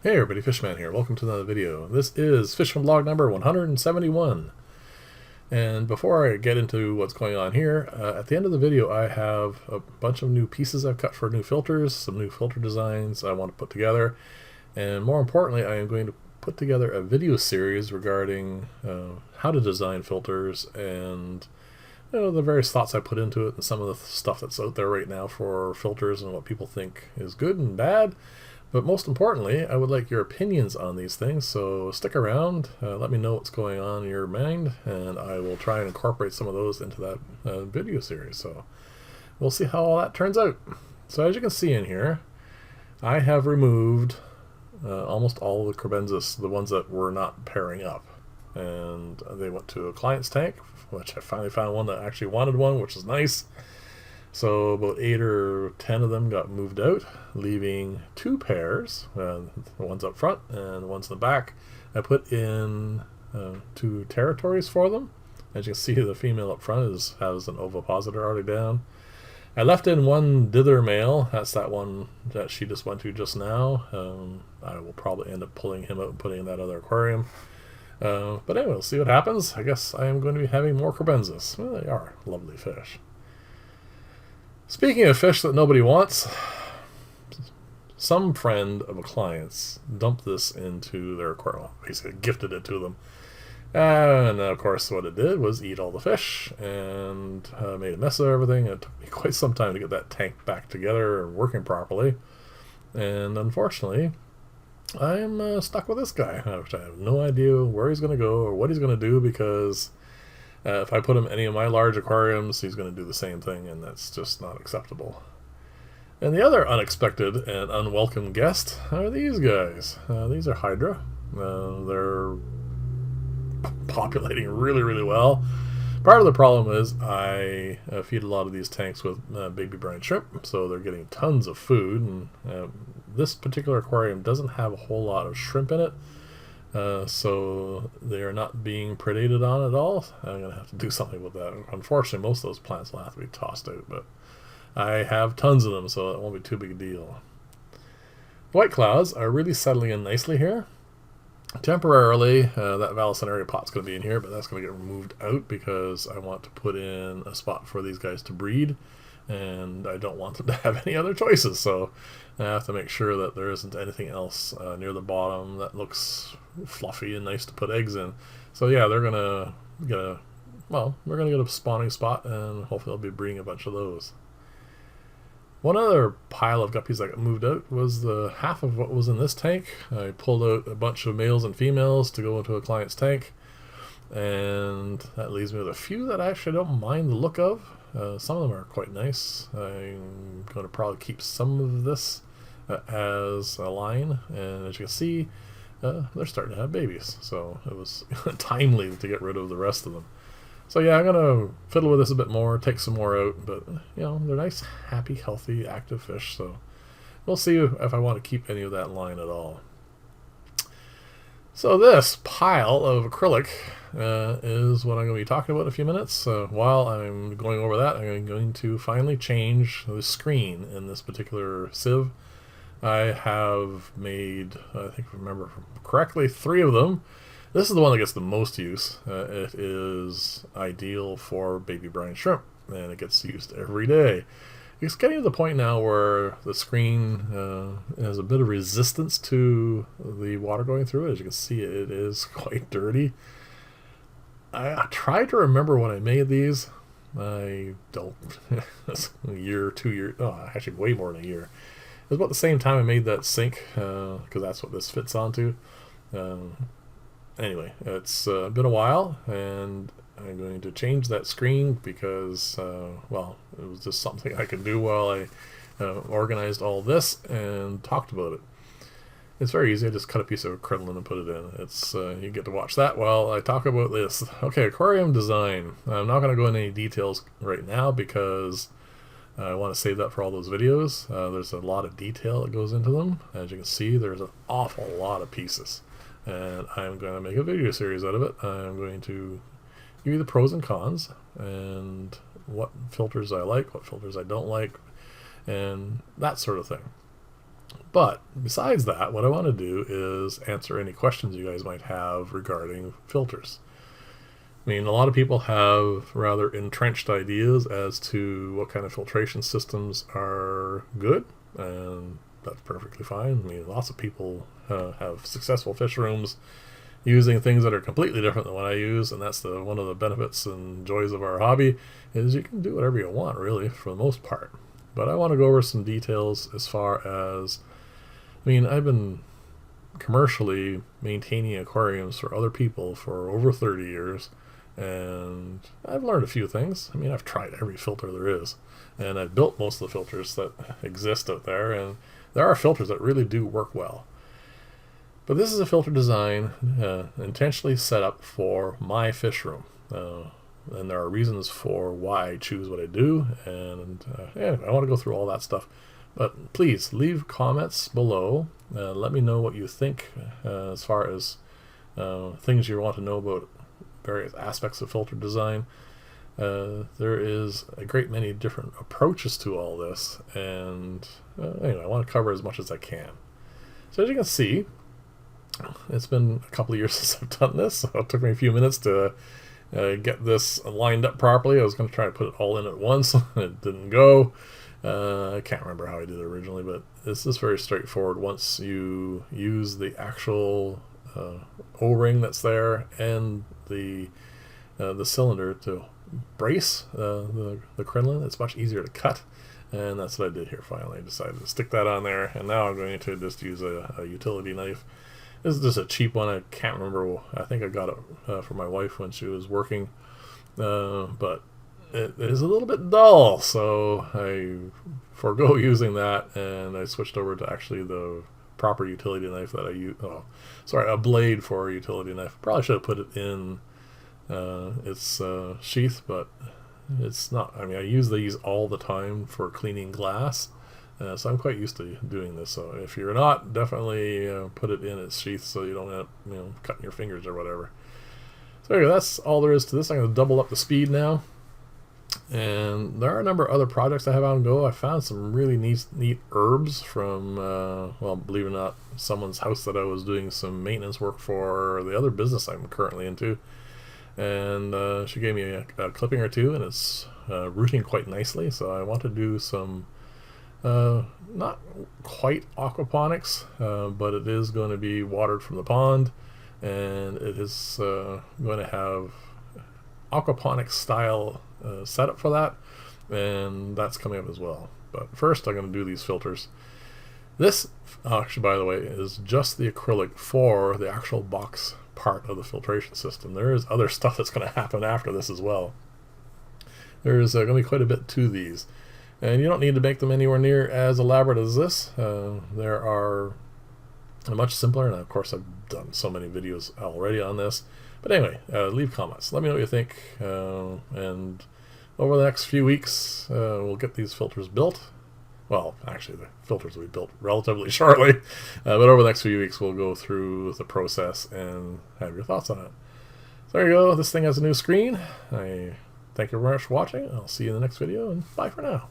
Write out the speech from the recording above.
Hey everybody, Fishman here. Welcome to another video. This is Fishman blog number 171. And before I get into what's going on here, at the end of the video I have a bunch of new pieces I've cut for new filters, some new filter designs I want to put together, and more importantly I am going to put together a video series regarding how to design filters and the various thoughts I put into it and some of the stuff that's out there right now for filters and what people think is good and bad. But most importantly, I would like your opinions on these things, so stick around, let me know what's going on in your mind, and I will try and incorporate some of those into that video series. So we'll see how all that turns out. So as you can see in here, I have removed almost all of the crebensis, the ones that were not pairing up. And they went to a client's tank, which I finally found one that actually wanted one, which is nice. So about 8 or 10 of them got moved out, leaving two pairs, the ones up front and the ones in the back. I put in two territories for them. As you can see, the female up front has an ovipositor already down. I left in one dither male. That's that one that she just went to just now. I will probably end up pulling him out and putting in that other aquarium. But anyway, we'll see what happens. I guess I am going to be having more crebensis. Well, they are lovely fish. Speaking of fish that nobody wants, some friend of a client's dumped this into their aquarium, basically gifted it to them. And of course what it did was eat all the fish and made a mess of everything. It took me quite some time to get that tank back together and working properly. And unfortunately, I'm stuck with this guy, which I have no idea where he's going to go or what he's going to do, because if I put him in any of my large aquariums, he's going to do the same thing, and that's just not acceptable. And the other unexpected and unwelcome guest are these guys. These are Hydra. They're populating really, really well. Part of the problem is I feed a lot of these tanks with baby brine shrimp, so they're getting tons of food, and this particular aquarium doesn't have a whole lot of shrimp in it. So they are not being predated on at all. I'm going to have to do something with that. Unfortunately, most of those plants will have to be tossed out, but I have tons of them, so it won't be too big a deal. White clouds are really settling in nicely here. Temporarily, that Vallisneria pot's going to be in here, but that's going to get removed out because I want to put in a spot for these guys to breed, and I don't want them to have any other choices, so I have to make sure that there isn't anything else near the bottom that looks fluffy and nice to put eggs in. So yeah, they're gonna get a spawning spot, and hopefully I'll be breeding a bunch of those. One other pile of guppies that got moved out was the half of what was in this tank. I pulled out a bunch of males and females to go into a client's tank, and that leaves me with a few that I actually don't mind the look of. Some of them are quite nice. I'm going to probably keep some of this as a line, and as you can see, they're starting to have babies, so it was timely to get rid of the rest of them. So yeah, I'm going to fiddle with this a bit more, take some more out, but they're nice, happy, healthy, active fish, so we'll see if I want to keep any of that line at all. So this pile of acrylic is what I'm going to be talking about in a few minutes. While I'm going over that, I'm going to finally change the screen in this particular sieve. I have made, I think if I remember correctly, 3 of them. This is the one that gets the most use. It is ideal for baby brine shrimp, and it gets used every day. It's getting to the point now where the screen has a bit of resistance to the water going through it. As you can see, it is quite dirty. I tried to remember when I made these. I don't. It's a year, 2 years. Oh, actually way more than a year. It was about the same time I made that sink, because that's what this fits onto. Anyway, it's been a while, and I'm going to change that screen because, well, it was just something I could do while I organized all this and talked about it. It's very easy. I just cut a piece of acrylamide and put it in. It's you get to watch that while I talk about this. Okay, aquarium design. I'm not going to go into any details right now because I want to save that for all those videos. There's a lot of detail that goes into them. As you can see, there's an awful lot of pieces. And I'm going to make a video series out of it. I'm going to give you the pros and cons, and what filters I like, what filters I don't like, and that sort of thing. But besides that, what I want to do is answer any questions you guys might have regarding filters. I mean, a lot of people have rather entrenched ideas as to what kind of filtration systems are good, and that's perfectly fine. I mean, lots of people have successful fish rooms using things that are completely different than what I use, and that's one of the benefits and joys of our hobby, is you can do whatever you want, really, for the most part. But I want to go over some details as far as, I mean, I've been commercially maintaining aquariums for other people for over 30 years, and I've learned a few things. I mean, I've tried every filter there is, and I've built most of the filters that exist out there, and there are filters that really do work well. But this is a filter design intentionally set up for my fish room. And there are reasons for why I choose what I do, and anyway, I want to go through all that stuff. But please leave comments below. Let me know what you think as far as things you want to know about various aspects of filter design. There is a great many different approaches to all this, and anyway, I want to cover as much as I can. So as you can see, it's been a couple of years since I've done this, so it took me a few minutes to get this lined up properly. I was going to try to put it all in at once. It didn't go. I can't remember how I did it originally, but this is very straightforward. Once you use the actual O-ring that's there and the cylinder to brace the crinoline, it's much easier to cut. And that's what I did here finally. I decided to stick that on there, and now I'm going to just use a utility knife. This is just a cheap one. I can't remember. I think I got it for my wife when she was working. But it is a little bit dull, so I forego using that, and I switched over to actually the proper utility knife that I use. Oh, sorry, a blade for a utility knife. Probably should have put it in its sheath, but it's not. I mean, I use these all the time for cleaning glass. So I'm quite used to doing this. So if you're not, definitely put it in its sheath so you don't end up, cutting your fingers or whatever. So there you go. That's all there is to this. I'm going to double up the speed now. And there are a number of other projects I have on go. I found some really neat herbs from, well, believe it or not, someone's house that I was doing some maintenance work for, the other business I'm currently into. And she gave me a clipping or two, and it's rooting quite nicely. So I want to do some not quite aquaponics, but it is going to be watered from the pond, and it is going to have aquaponics style setup for that, and that's coming up as well. But first I'm going to do these filters. This actually, by the way, is just the acrylic for the actual box part of the filtration system. There is other stuff that's going to happen after this as well. There's going to be quite a bit to these. And you don't need to make them anywhere near as elaborate as this. There are much simpler, and of course I've done so many videos already on this. But anyway, leave comments. Let me know what you think. And over the next few weeks, we'll get these filters built. Well, actually, the filters will be built relatively shortly. But over the next few weeks, we'll go through the process and have your thoughts on it. So there you go. This thing has a new screen. I thank you very much for watching. I'll see you in the next video, and bye for now.